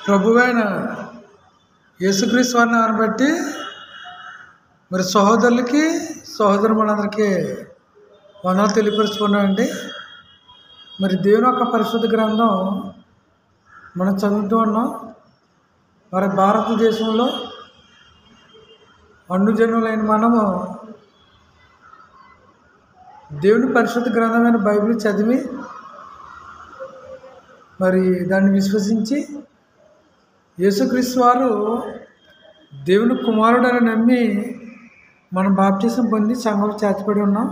ప్రభువైన యేసుక్రీస్తు వారిని బట్టి మరి సహోదరులకి సహోదరులందరికీ వందనాలు తెలియపరుచుకున్నామండి. మరి దేవుని యొక్క పరిశుద్ధ గ్రంథం మనం చదువుతూ ఉన్నాం. మరి భారతదేశంలో అన్యజనులైన మనము దేవుని పరిశుద్ధ గ్రంథమైన బైబిల్ చదివి మరి దాన్ని విశ్వసించి యేసుక్రీస్తు వారు దేవుని కుమారుడని నమ్మి మనం బాప్టిజం పొంది సంఘంలో చేర్చబడి ఉన్నాం.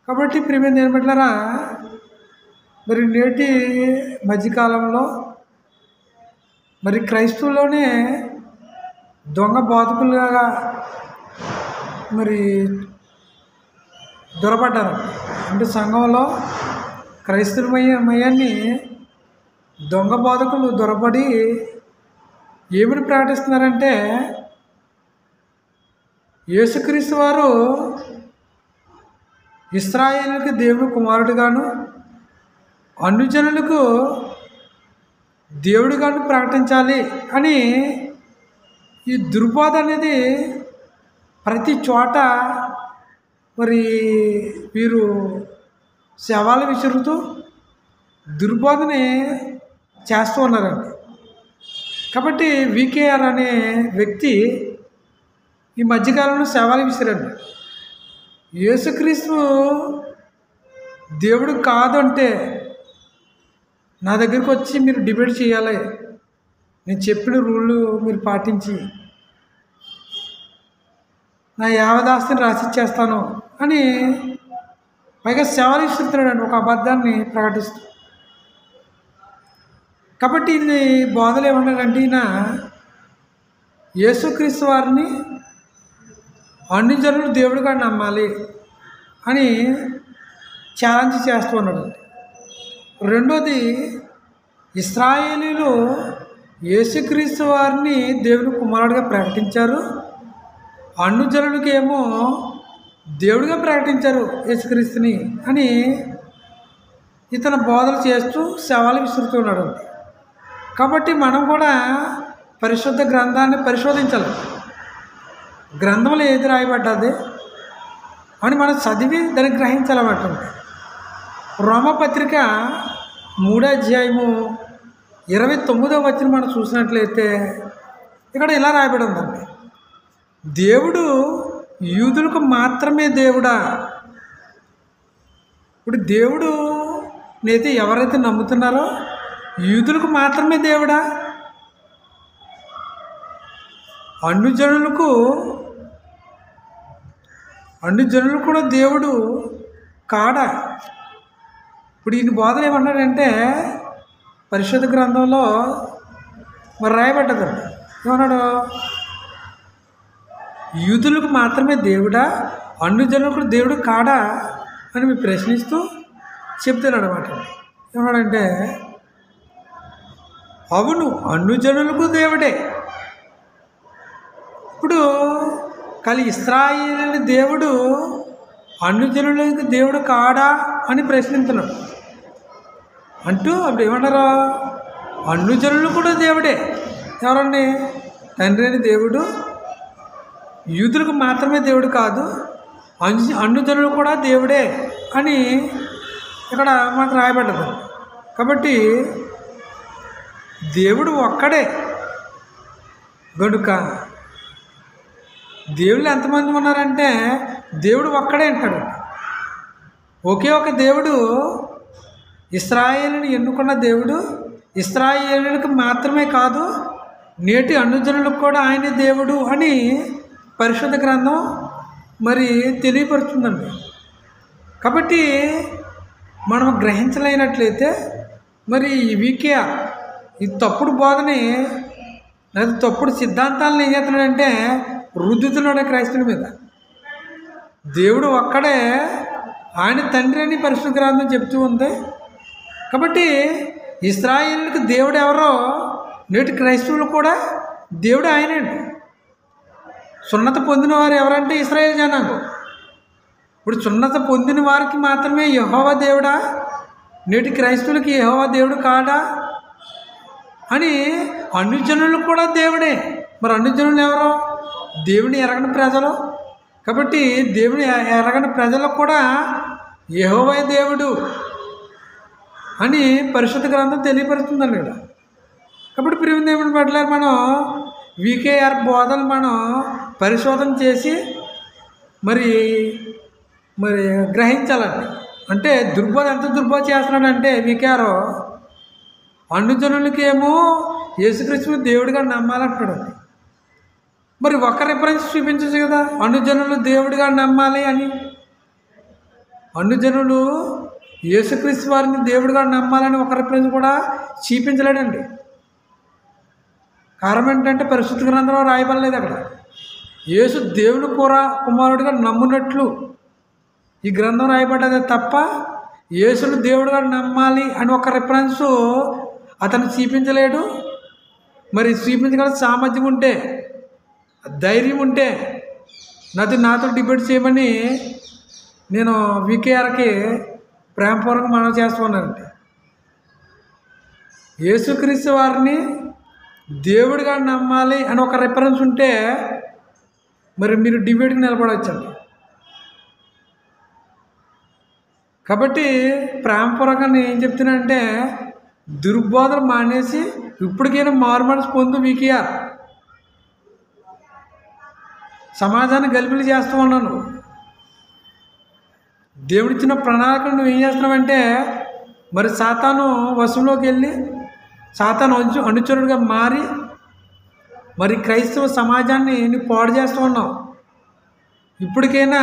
కాబట్టి ప్రియమైన దేవుని బిడ్డలారా, మరి నేటి మధ్యకాలంలో మరి క్రైస్తవులోనే దొంగ బోధకులుగా మరి దొరబడ్డారు. అంటే సంఘంలో క్రైస్తవమయాన్ని దొంగ బోధకులు దొరబడి ఏమని ప్రకటిస్తున్నారంటే, యేసుక్రీస్తు వారు ఇశ్రాయేలుకి దేవుని కుమారుడుగాను అన్యజనులకు దేవుడిగాను ప్రకటించాలి అని ఈ దుర్బోధ అనేది ప్రతి చోట మరి వీరు శవాలు విసురుతూ దుర్బోధని చేస్తూ ఉన్నారండి. కాబట్టి వికేఆర్ అనే వ్యక్తి ఈ మధ్యకాలంలో శవాలు విసిరండి. యేసుక్రీస్తు దేవుడు కాదంటే నా దగ్గరికి వచ్చి మీరు డిబేట్ చేయాలి, నేను చెప్పిన రూళ్ళు మీరు పాటించి నా యావదాస్తిని రాసిచ్చేస్తాను అని పైగా శవాలు విసురుతున్నాడండి, ఒక అబద్ధాన్ని ప్రకటిస్తూ. కాబట్టి ఇది బోధలు ఏమన్నాడంటే, ఈయన యేసుక్రీస్తు వారిని అన్యజనులు దేవుడిగా నమ్మాలి అని ఛాలెంజ్ చేస్తూ ఉన్నాడు. రెండోది, ఇశ్రాయేలీలు యేసుక్రీస్తు వారిని దేవుని కుమారుడిగా ప్రకటించారు, అన్యజనులకి ఏమో దేవుడిగా ప్రకటించారు యేసుక్రీస్తుని అని ఇతను బోధలు చేస్తూ శవాలు విసురుతున్నాడు. కాబట్టి మనం కూడా పరిశుద్ధ గ్రంథాన్ని పరిశోధించాలి. గ్రంథంలో ఏది రాయబడ్డది అని మనం చదివి దాన్ని గ్రహించాలన్నమాట. రోమపత్రిక 3వ అధ్యాయము 29వ వచనం మనం చూసినట్లయితే ఇక్కడ ఇలా రాయబడి ఉందండి, దేవుడు యూదులకు మాత్రమే దేవుడా. ఇప్పుడు దేవుడు నేతే ఎవరైతే నమ్ముతున్నారో యూదులకు మాత్రమే దేవుడా, అన్యజనులకు కూడా దేవుడు కాడా. ఇప్పుడు ఈయన బోధన ఏమన్నాడంటే, పరిశుద్ధ గ్రంథంలో మరి రాయబడ్డదండి, ఏమన్నాడు, యూదులకు మాత్రమే దేవుడా, అన్యజనులకు దేవుడు కాడా అని మీరు ప్రశ్నిస్తూ చెప్తున్నాడు అన్నమాట. ఏమన్నాడంటే, అవును అన్యజనులకు దేవుడే. ఇప్పుడు కానీ ఇశ్రాయేలు దేవుడు అన్యజనులకు దేవుడు కాడా అని ప్రశ్నిస్తున్నాడు. అంటూ అప్పుడు ఏమన్నారు, అన్యజనులు కూడా దేవుడే. ఎవరండి? తండ్రి అని దేవుడు యూదులకు మాత్రమే దేవుడు కాదు, అన్యజనులు కూడా దేవుడే అని ఇక్కడ మనకు రాయబడ్డది. కాబట్టి దేవుడు ఒక్కడే గనుక దేవుళ్ళు ఎంతమంది ఉన్నారంటే దేవుడు ఒక్కడే అంటాడు. ఒకే ఒక దేవుడు, ఇశ్రాయేలుని ఎన్నుకున్న దేవుడు ఇశ్రాయేలులకు మాత్రమే కాదు నేటి అన్యజనులకు కూడా ఆయనే దేవుడు అని పరిశుద్ధ గ్రంథం మరి తెలియపరుస్తుందండి. కాబట్టి మనం గ్రహించలేనట్లయితే మరి వీకే ఈ తప్పుడు బోధని లేదా తప్పుడు సిద్ధాంతాలను ఏం చేస్తున్నాడంటే రుద్దుతున్నాడు క్రైస్తవుల మీద. దేవుడు ఒక్కడే, ఆయన తండ్రి అని పరిశుద్ధ గ్రంథం చెప్తూ ఉంది. కాబట్టి ఇశ్రాయేలుకి దేవుడు ఎవరో నేటి క్రైస్తవులు కూడా దేవుడు ఆయనండి. సున్నత పొందిన వారు ఎవరంటే ఇశ్రాయేలు జనాంగం. ఇప్పుడు సున్నత పొందిన వారికి మాత్రమే యెహోవా దేవుడా, నేటి క్రైస్తవులకి యెహోవా దేవుడు కాడా అని అన్ని జనులు కూడా దేవుడే. మరి అన్ని జనులు ఎవరు? దేవుని ఎరగని ప్రజలు. కాబట్టి దేవుని ఎరగని ప్రజలకు కూడా యెహోవా దేవుడు అని పరిశుద్ధ గ్రంథం తెలియపరుస్తుందండి ఇక్కడ. కాబట్టి ప్రియమైన దేవుని పట్ల మనం వికేఆర్ బోధలు మనం పరిశోధన చేసి మరి గ్రహించాలండి. అంటే దుర్బోధ ఎంత దుర్బోధ చేస్తున్నాడంటే వికేఆర్ అన్ని జనులకేమో యేసుక్రీస్తుని దేవుడిగా నమ్మాలంటున్నాడు. మరి ఒక రిఫరెన్స్ చూపించచ్చు కదా, అన్ని జనులు దేవుడిగా నమ్మాలి అని. అన్ని జనులు యేసుక్రీస్తు వారిని దేవుడిగా నమ్మాలని ఒక రిఫరెన్స్ కూడా చూపించలేడండి. కారణం ఏంటంటే పరిశుద్ధ గ్రంథంలో రాయబడలేదు అక్కడ. యేసు దేవుని కుమారుడిగా నమ్మునట్లు ఈ గ్రంథం రాయబడ్డదే తప్ప యేసును దేవుడిగా నమ్మాలి అని ఒక రిఫరెన్స్ అతను చూపించలేడు. మరి చూపించగల సామర్థ్యం ఉంటే, ధైర్యం ఉంటే నాతో డిబేట్ చేయమని నేను వికేఆర్కి ప్రేమపూర్వకంగా మనం చేస్తున్నానండి. యేసుక్రీస్తు వారిని దేవుడిగా నమ్మాలి అని ఒక రిఫరెన్స్ ఉంటే మరి మీరు డిబేట్కి నిలబడవచ్చండి. కాబట్టి ప్రేమపూర్వకంగా నేను ఏం చెప్తున్నానంటే దుర్బోధలు మానేసి ఇప్పటికైనా మారుమనసు పొందు వికేఆర్. సమాజాన్ని గలిబిలి చేస్తూ ఉన్నాను. దేవుడిచ్చిన ప్రణాళికను నువ్వు ఏం చేస్తున్నావంటే మరి సాతాను వశంలోకి వెళ్ళి సాతాను అనుచరుడిగా మారి మరి క్రైస్తవ సమాజాన్ని నువ్వు పాడు చేస్తూ ఉన్నావు. ఇప్పటికైనా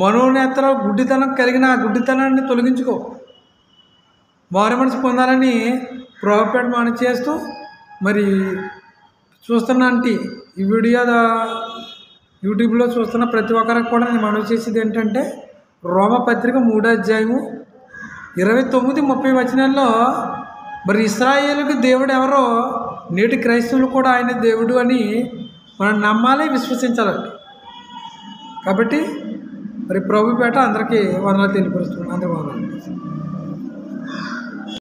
మనోనేత్ర గుడ్డితనం కలిగిన ఆ గుడ్డితనాన్ని తొలగించుకో. మారు మనసు పొందాలని ప్రభుపేట మనం చేస్తూ మరి చూస్తున్నా అంటే ఈ వీడియో యూట్యూబ్లో చూస్తున్న ప్రతి ఒక్కరికి కూడా నేను మనవి చేసేది ఏంటంటే రోమపత్రిక 3వ అధ్యాయము 29-30 వచనాల్లో మరి ఇశ్రాయేలుకి దేవుడు ఎవరో నేటి క్రైస్తవులు కూడా ఆయన దేవుడు అని మనం నమ్మాలి, విశ్వసించాలండి. కాబట్టి మరి ప్రభుపేట అందరికీ వందనాలు తెలియపరుస్తున్నాను. అందరికీ వందనాలు.